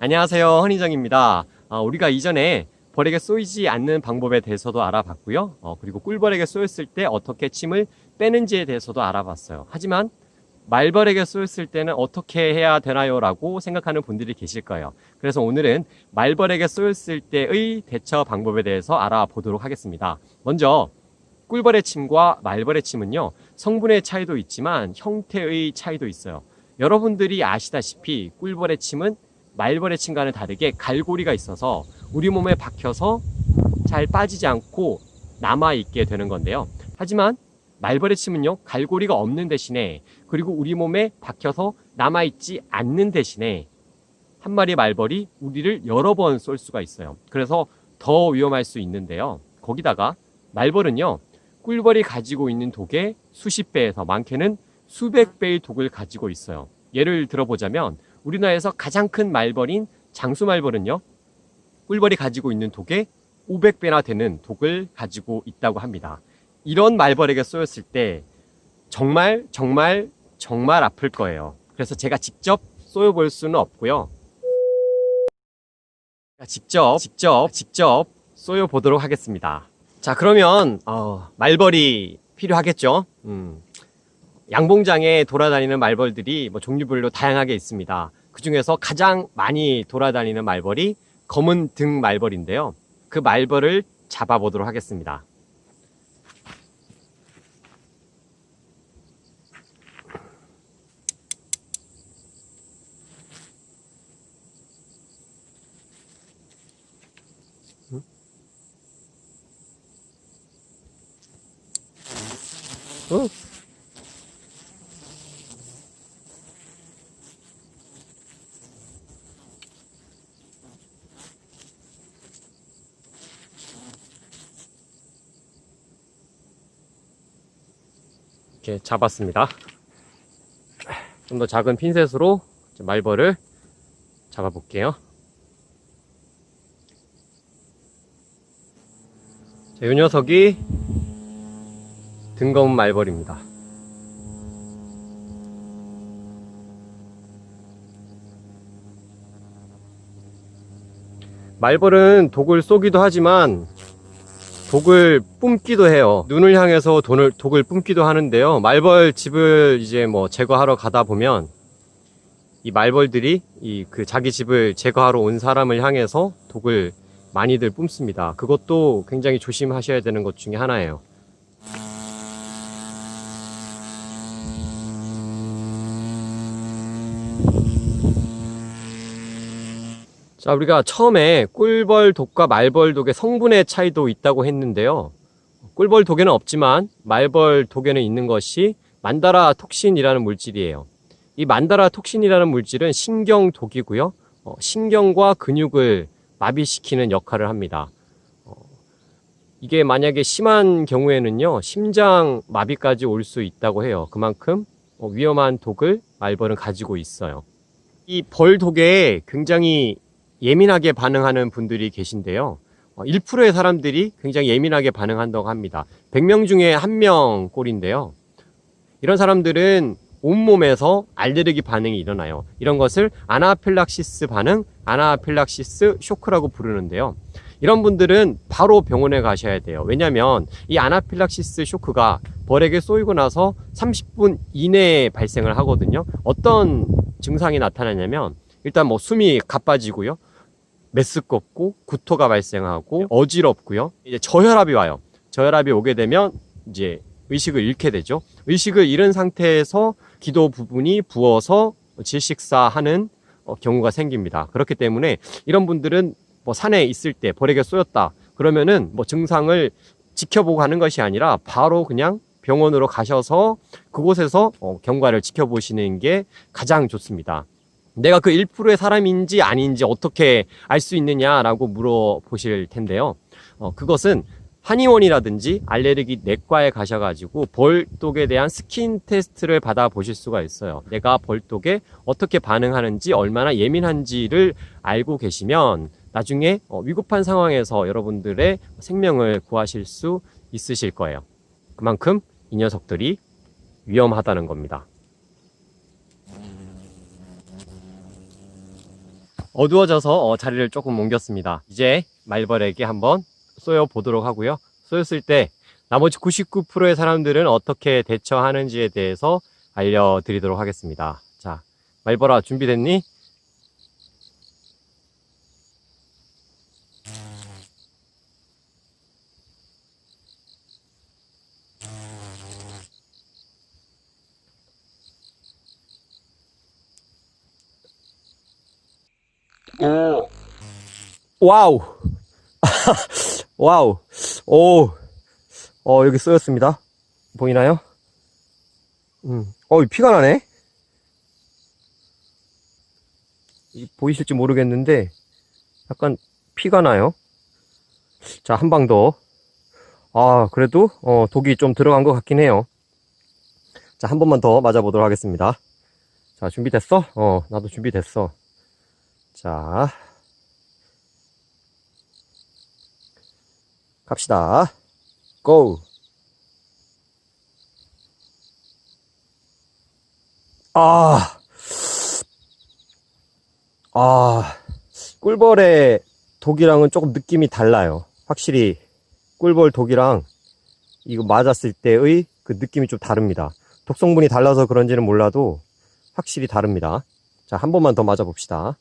안녕하세요, 허니정입니다. 우리가 이전에 벌에게 쏘이지 않는 방법에 대해서도 알아봤고요. 그리고 꿀벌에게 쏘였을 때 어떻게 침을 빼는지에 대해서도 알아봤어요. 하지만 말벌에게 쏘였을 때는 어떻게 해야 되나요? 라고 생각하는 분들이 계실 거예요. 그래서 오늘은 말벌에게 쏘였을 때의 대처 방법에 대해서 알아보도록 하겠습니다. 먼저 꿀벌의 침과 말벌의 침은요, 성분의 차이도 있지만 형태의 차이도 있어요. 여러분들이 아시다시피 꿀벌의 침은 말벌의 침과는 다르게 갈고리가 있어서 우리 몸에 박혀서 잘 빠지지 않고 남아있게 되는 건데요. 하지만 말벌의 침은요, 갈고리가 없는 대신에, 그리고 우리 몸에 박혀서 남아있지 않는 대신에 한 마리 말벌이 우리를 여러 번 쏠 수가 있어요. 그래서 더 위험할 수 있는데요. 거기다가 말벌은요, 꿀벌이 가지고 있는 독의 수십 배에서 많게는 수백 배의 독을 가지고 있어요. 예를 들어보자면 우리나라에서 가장 큰 말벌인 장수말벌은요, 꿀벌이 가지고 있는 독의 500배나 되는 독을 가지고 있다고 합니다. 이런 말벌에게 쏘였을 때 정말 아플 거예요. 그래서 제가 직접 쏘여볼 수는 없고요. 직접 쏘여보도록 하겠습니다. 자, 그러면 말벌이 필요하겠죠. 양봉장에 돌아다니는 말벌들이 종류별로 다양하게 있습니다. 그 중에서 가장 많이 돌아다니는 말벌이 검은 등 말벌인데요. 그 말벌을 잡아보도록 하겠습니다. 이렇게 잡았습니다. 좀 더 작은 핀셋으로 말벌을 잡아볼게요. 자, 이 녀석이 등검은 말벌입니다. 말벌은 독을 쏘기도 하지만 독을 뿜기도 해요. 눈을 향해서 독을 뿜기도 하는데요. 말벌 집을 이제 제거하러 가다 보면 이 말벌들이 자기 집을 제거하러 온 사람을 향해서 독을 많이들 뿜습니다. 그것도 굉장히 조심하셔야 되는 것 중에 하나예요. 자, 우리가 처음에 꿀벌 독과 말벌 독의 성분의 차이도 있다고 했는데요. 꿀벌 독에는 없지만 말벌 독에는 있는 것이 만다라 톡신이라는 물질이에요. 이 만다라 톡신이라는 물질은 신경독이고요. 신경과 근육을 마비시키는 역할을 합니다. 이게 만약에 심한 경우에는요, 심장 마비까지 올 수 있다고 해요. 그만큼 위험한 독을 말벌은 가지고 있어요. 이 벌 독에 굉장히 예민하게 반응하는 분들이 계신데요. 1%의 사람들이 굉장히 예민하게 반응한다고 합니다. 100명 중에 1명 꼴인데요. 이런 사람들은 온몸에서 알레르기 반응이 일어나요. 이런 것을 아나필락시스 반응, 아나필락시스 쇼크라고 부르는데요. 이런 분들은 바로 병원에 가셔야 돼요. 왜냐하면 이 아나필락시스 쇼크가 벌에게 쏘이고 나서 30분 이내에 발생을 하거든요. 어떤 증상이 나타나냐면 일단 숨이 가빠지고요, 메스껍고 구토가 발생하고 어지럽고요, 이제 저혈압이 와요. 저혈압이 오게 되면 이제 의식을 잃게 되죠. 의식을 잃은 상태에서 기도 부분이 부어서 질식사하는 경우가 생깁니다. 그렇기 때문에 이런 분들은 산에 있을 때 벌에게 쏘였다 그러면은 증상을 지켜보고 가는 것이 아니라 바로 그냥 병원으로 가셔서 그곳에서 경과를 지켜보시는 게 가장 좋습니다. 내가 그 1%의 사람인지 아닌지 어떻게 알 수 있느냐라고 물어보실 텐데요. 그것은 한의원이라든지 알레르기 내과에 가셔가지고 벌독에 대한 스킨 테스트를 받아 보실 수가 있어요. 내가 벌독에 어떻게 반응하는지, 얼마나 예민한지를 알고 계시면 나중에 위급한 상황에서 여러분들의 생명을 구하실 수 있으실 거예요. 그만큼 이 녀석들이 위험하다는 겁니다. 어두워져서 자리를 조금 옮겼습니다. 이제 말벌에게 한번 쏘여 보도록 하고요. 쏘였을 때 나머지 99%의 사람들은 어떻게 대처하는지에 대해서 알려드리도록 하겠습니다. 자, 말벌아, 준비됐니? 오. 와우. 와우. 오. 여기 쏘였습니다. 보이나요? 피가 나네? 보이실지 모르겠는데, 약간 피가 나요. 자, 한 방 더. 그래도, 독이 좀 들어간 것 같긴 해요. 자, 한 번만 더 맞아보도록 하겠습니다. 자, 준비됐어? 나도 준비됐어. 자, 갑시다. 고! 꿀벌의 독이랑은 조금 느낌이 달라요. 확실히 꿀벌 독이랑 이거 맞았을 때의 그 느낌이 좀 다릅니다. 독성분이 달라서 그런지는 몰라도 확실히 다릅니다. 자, 한 번만 더 맞아봅시다.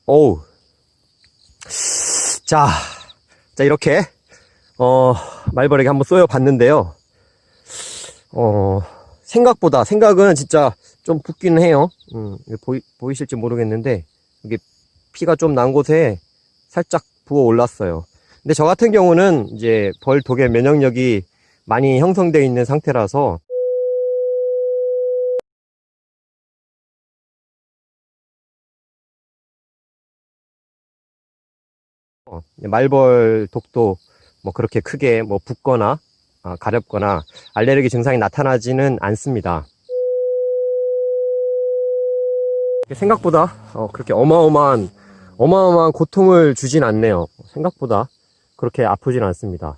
오우. 자, 이렇게, 말벌에게 한번 쏘여 봤는데요. 생각은 진짜 좀 붓기는 해요. 보이실지 모르겠는데, 이게 피가 좀 난 곳에 살짝 부어 올랐어요. 근데 저 같은 경우는 이제 벌 독의 면역력이 많이 형성되어 있는 상태라서, 말벌 독도 뭐 그렇게 크게 뭐 붓거나 가렵거나 알레르기 증상이 나타나지는 않습니다. 생각보다 그렇게 어마어마한 고통을 주진 않네요. 생각보다 그렇게 아프진 않습니다.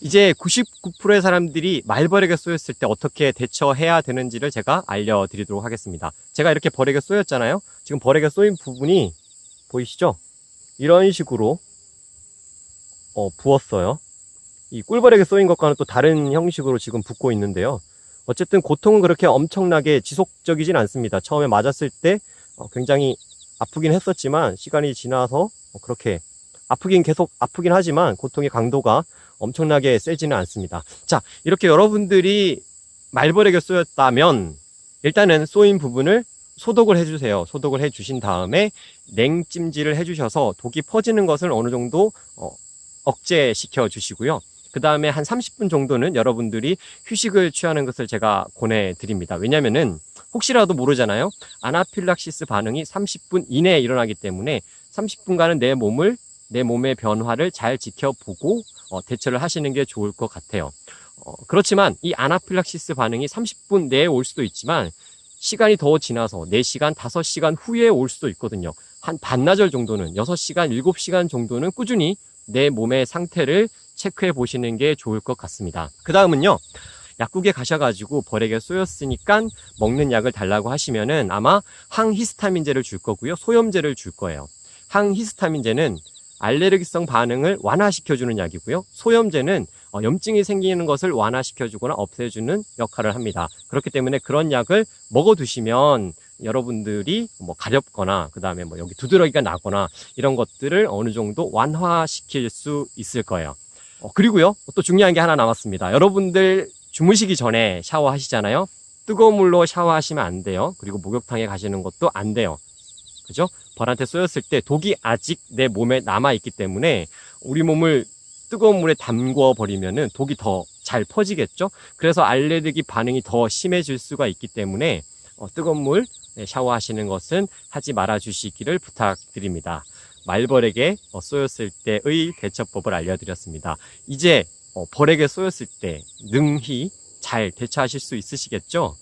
이제 99%의 사람들이 말벌에게 쏘였을 때 어떻게 대처해야 되는지를 제가 알려드리도록 하겠습니다. 제가 이렇게 벌에게 쏘였잖아요. 지금 벌에게 쏘인 부분이 보이시죠? 이런 식으로 부었어요. 이 꿀벌에게 쏘인 것과는 또 다른 형식으로 지금 붓고 있는데요. 어쨌든 고통은 그렇게 엄청나게 지속적이진 않습니다. 처음에 맞았을 때 굉장히 아프긴 했었지만 시간이 지나서 그렇게 계속 아프긴 하지만 고통의 강도가 엄청나게 세지는 않습니다. 자, 이렇게 여러분들이 말벌에게 쏘였다면 일단은 쏘인 부분을 소독을 해주세요. 소독을 해주신 다음에 냉찜질을 해주셔서 독이 퍼지는 것을 어느 정도 억제시켜 주시고요. 그 다음에 한 30분 정도는 여러분들이 휴식을 취하는 것을 제가 권해드립니다. 왜냐면은 혹시라도 모르잖아요. 아나필락시스 반응이 30분 이내에 일어나기 때문에 30분간은 내 몸의 변화를 잘 지켜보고 대처를 하시는 게 좋을 것 같아요. 그렇지만 이 아나필락시스 반응이 30분 내에 올 수도 있지만 시간이 더 지나서 4시간, 5시간 후에 올 수도 있거든요. 한 반나절 정도는 6시간, 7시간 정도는 꾸준히 내 몸의 상태를 체크해 보시는 게 좋을 것 같습니다. 그 다음은요, 약국에 가셔가지고 벌에게 쏘였으니까 먹는 약을 달라고 하시면은 아마 항히스타민제를 줄 거고요, 소염제를 줄 거예요. 항히스타민제는 알레르기성 반응을 완화시켜주는 약이고요, 소염제는 염증이 생기는 것을 완화시켜주거나 없애주는 역할을 합니다. 그렇기 때문에 그런 약을 먹어두시면 여러분들이 뭐 가렵거나 그 다음에 뭐 여기 두드러기가 나거나 이런 것들을 어느 정도 완화시킬 수 있을 거예요. 그리고요, 또 중요한 게 하나 남았습니다. 여러분들 주무시기 전에 샤워하시잖아요. 뜨거운 물로 샤워하시면 안 돼요. 그리고 목욕탕에 가시는 것도 안 돼요. 그죠? 벌한테 쏘였을 때 독이 아직 내 몸에 남아있기 때문에 우리 몸을 뜨거운 물에 담궈 버리면은 독이 더 잘 퍼지겠죠? 그래서 알레르기 반응이 더 심해질 수가 있기 때문에 뜨거운 물 샤워하시는 것은 하지 말아 주시기를 부탁드립니다. 말벌에게 쏘였을 때의 대처법을 알려드렸습니다. 이제 벌에게 쏘였을 때 능히 잘 대처하실 수 있으시겠죠?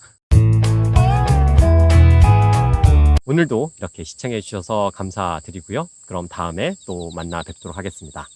오늘도 이렇게 시청해 주셔서 감사드리고요. 그럼 다음에 또 만나 뵙도록 하겠습니다.